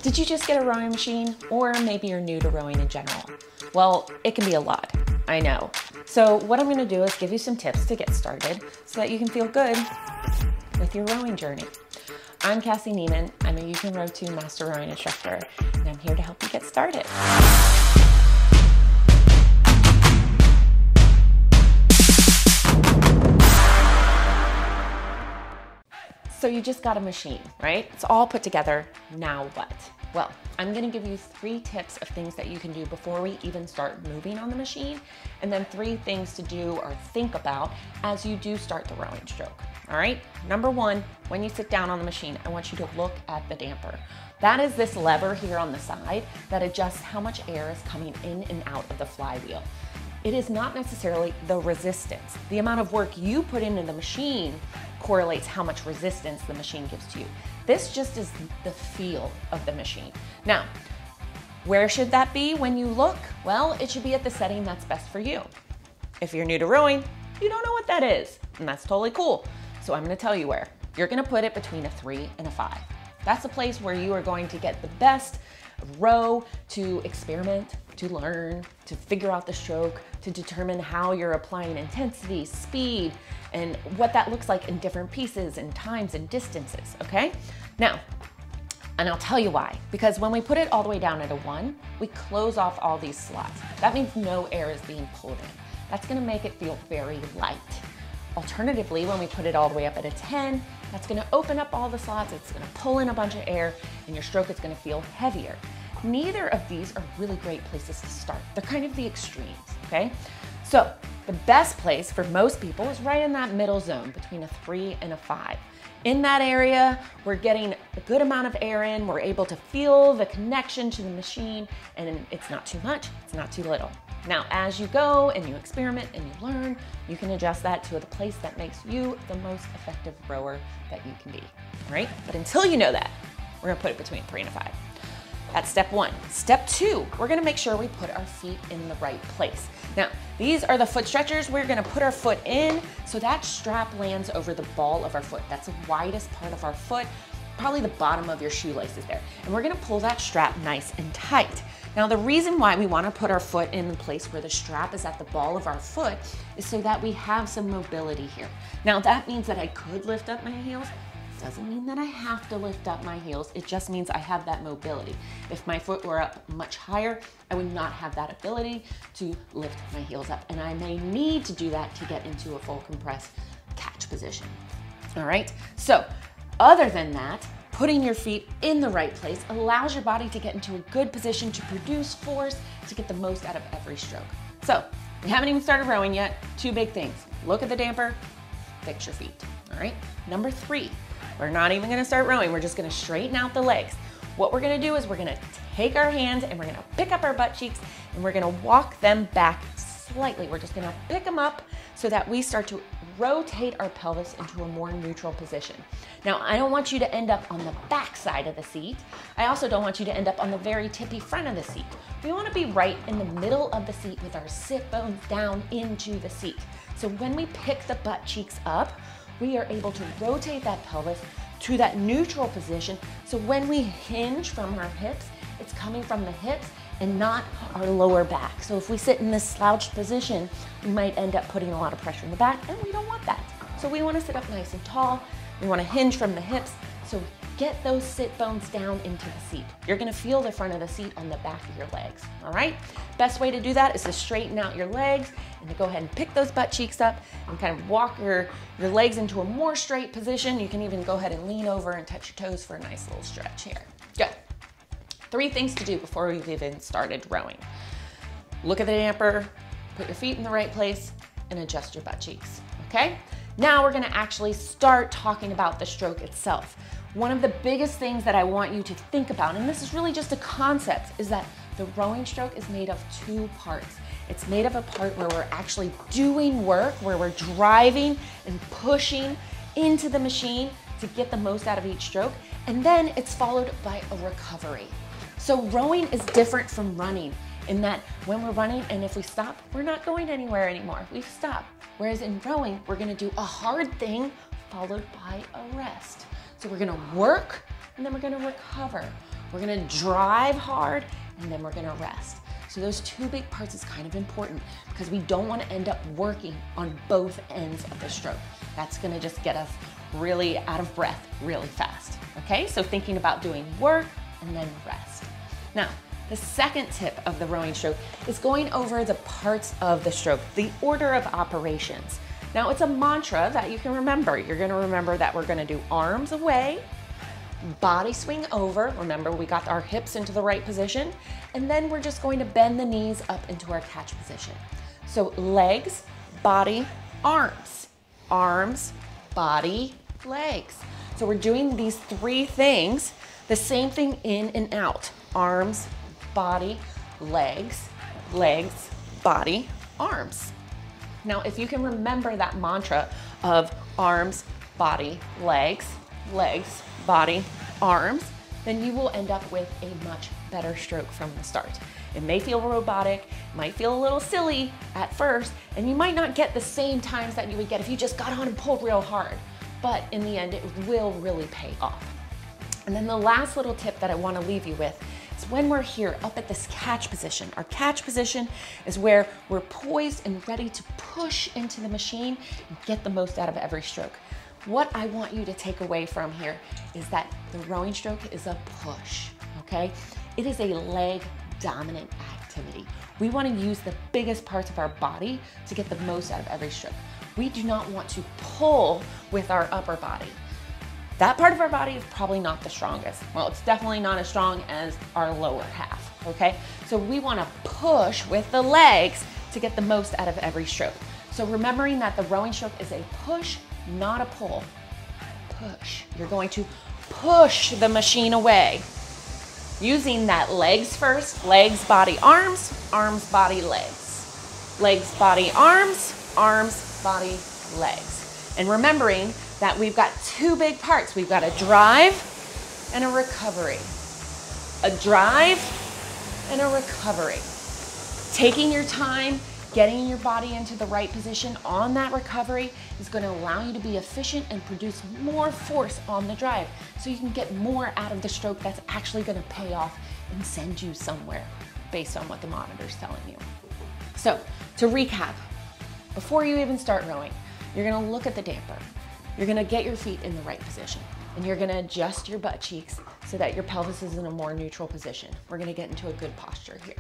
Did you just get a rowing machine? Or maybe you're new to rowing in general? Well, it can be a lot, I know. So what I'm gonna do is give you some tips to get started so that you can feel good with your rowing journey. I'm Cassie Neiman. I'm a You Can Row 2 Master Rowing Instructor, and I'm here to help you get started. So you just got a machine, right? It's all put together. Now what? Well, I'm gonna give you 3 tips of things that you can do before we even start moving on the machine, and then 3 things to do or think about as you do start the rowing stroke, all right? Number 1, when you sit down on the machine, I want you to look at the damper. That is this lever here on the side that adjusts how much air is coming in and out of the flywheel. It is not necessarily the resistance. The amount of work you put into the machine correlates how much resistance the machine gives to you. This just is the feel of the machine. Now, where should that be when you look? Well, it should be at the setting that's best for you. If you're new to rowing, you don't know what that is, and that's totally cool. So I'm gonna tell you where. You're gonna put it between a 3 and a 5. That's a place where you are going to get the best row to experiment, to learn, to figure out the stroke, to determine how you're applying intensity, speed, and what that looks like in different pieces and times and distances, okay? Now, and I'll tell you why. Because when we put it all the way down at a 1, we close off all these slots. That means no air is being pulled in. That's gonna make it feel very light. Alternatively, when we put it all the way up at a 10, that's gonna open up all the slots, it's gonna pull in a bunch of air, and your stroke is gonna feel heavier. Neither of these are really great places to start. They're kind of the extremes, okay? So the best place for most people is right in that middle zone between a 3 and a 5. In that area, we're getting a good amount of air in, we're able to feel the connection to the machine, and it's not too much, it's not too little. Now, as you go and you experiment and you learn, you can adjust that to the place that makes you the most effective rower that you can be, all right? But until you know that, we're gonna put it between 3 and a 5. That's step 1. Step 2, we're gonna make sure we put our feet in the right place. Now, these are the foot stretchers. We're gonna put our foot in so that strap lands over the ball of our foot. That's the widest part of our foot, probably the bottom of your shoelaces there. And we're gonna pull that strap nice and tight. Now, the reason why we wanna put our foot in the place where the strap is at the ball of our foot is so that we have some mobility here. Now, that means that I could lift up my heels. Doesn't mean that I have to lift up my heels. It just means I have that mobility. If my foot were up much higher, I would not have that ability to lift my heels up. And I may need to do that to get into a full compressed catch position. All right, so other than that, putting your feet in the right place allows your body to get into a good position to produce force to get the most out of every stroke. So, you haven't even started rowing yet. 2 big things. Look at the damper, fix your feet, all right? Number 3, we're not even gonna start rowing. We're just gonna straighten out the legs. What we're gonna do is we're gonna take our hands and we're gonna pick up our butt cheeks and we're gonna walk them back slightly. We're just gonna pick them up so that we start to rotate our pelvis into a more neutral position. Now, I don't want you to end up on the back side of the seat. I also don't want you to end up on the very tippy front of the seat. We wanna be right in the middle of the seat with our sit bones down into the seat. So when we pick the butt cheeks up, we are able to rotate that pelvis to that neutral position. So when we hinge from our hips, it's coming from the hips and not our lower back. So if we sit in this slouched position, we might end up putting a lot of pressure in the back, and we don't want that. So we want to sit up nice and tall. We want to hinge from the hips. So get those sit bones down into the seat. You're going to feel the front of the seat on the back of your legs, all right? Best way to do that is to straighten out your legs and to go ahead and pick those butt cheeks up and kind of walk your legs into a more straight position. You can even go ahead and lean over and touch your toes for a nice little stretch here. Good. 3 things to do before we've even started rowing. Look at the damper, put your feet in the right place, and adjust your butt cheeks, okay? Now we're gonna actually start talking about the stroke itself. One of the biggest things that I want you to think about, and this is really just a concept, is that the rowing stroke is made of 2 parts. It's made of a part where we're actually doing work, where we're driving and pushing into the machine to get the most out of each stroke, and then it's followed by a recovery. So rowing is different from running in that when we're running and if we stop, we're not going anywhere anymore. We've stopped. Whereas in rowing, we're gonna do a hard thing followed by a rest. So we're gonna work and then we're gonna recover. We're gonna drive hard, and then we're gonna rest. So those two big parts is kind of important because we don't want to end up working on both ends of the stroke. That's gonna just get us really out of breath really fast, okay? So thinking about doing work and then rest. Now, the second tip of the rowing stroke is going over the parts of the stroke, the order of operations. Now, it's a mantra that you can remember. You're gonna remember that we're gonna do arms away, body swing over. Remember, we got our hips into the right position, and then we're just going to bend the knees up into our catch position. So legs, body, arms. Arms, body, legs. So we're doing these three things, the same thing in and out. Arms, body, legs, legs, body, arms. Now, if you can remember that mantra of arms, body, legs, legs, body, arms, then you will end up with a much better stroke from the start. It may feel robotic, might feel a little silly at first, and you might not get the same times that you would get if you just got on and pulled real hard, but in the end, it will really pay off. And then the last little tip that I want to leave you with is when we're here up at this catch position. Our catch position is where we're poised and ready to push into the machine and get the most out of every stroke. What I want you to take away from here is that the rowing stroke is a push, okay? It is a leg dominant activity. We want to use the biggest parts of our body to get the most out of every stroke. We do not want to pull with our upper body. That part of our body is probably not the strongest. Well, it's definitely not as strong as our lower half, okay? So we want to push with the legs to get the most out of every stroke. So remembering that the rowing stroke is a push, not a pull. Push. You're going to push the machine away. Using that legs first, legs, body, arms, arms, body, legs. Legs, body, arms, arms, body, legs. And remembering that we've got two big parts. We've got a drive and a recovery. A drive and a recovery. Taking your time, getting your body into the right position on that recovery is going to allow you to be efficient and produce more force on the drive so you can get more out of the stroke that's actually going to pay off and send you somewhere based on what the monitor's telling you. So to recap, before you even start rowing, you're going to look at the damper. You're going to get your feet in the right position and you're going to adjust your butt cheeks so that your pelvis is in a more neutral position. We're going to get into a good posture here.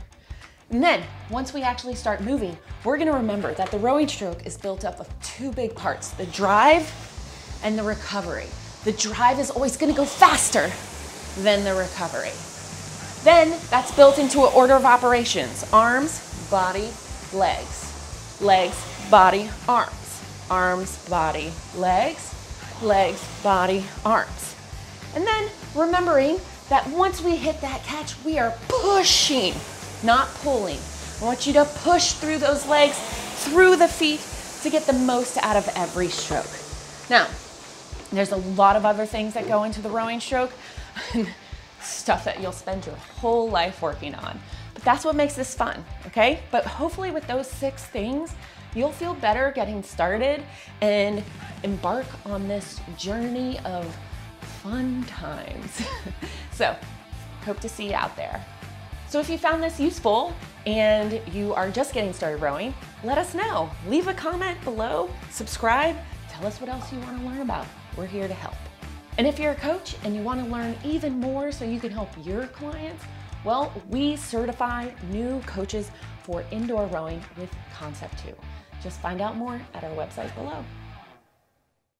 And then, once we actually start moving, we're gonna remember that the rowing stroke is built up of two big parts, the drive and the recovery. The drive is always gonna go faster than the recovery. Then, that's built into an order of operations. Arms, body, legs. Legs, body, arms. Arms, body, legs. Legs, body, arms. And then, remembering that once we hit that catch, we are pushing, not pulling. I want you to push through those legs, through the feet to get the most out of every stroke. Now, there's a lot of other things that go into the rowing stroke, stuff that you'll spend your whole life working on. But that's what makes this fun, okay? But hopefully with those 6 things, you'll feel better getting started and embark on this journey of fun times. So, hope to see you out there. So if you found this useful and you are just getting started rowing, let us know. Leave a comment below, subscribe, tell us what else you want to learn about. We're here to help. And if you're a coach and you want to learn even more so you can help your clients, well, we certify new coaches for indoor rowing with Concept 2. Just find out more at our website below.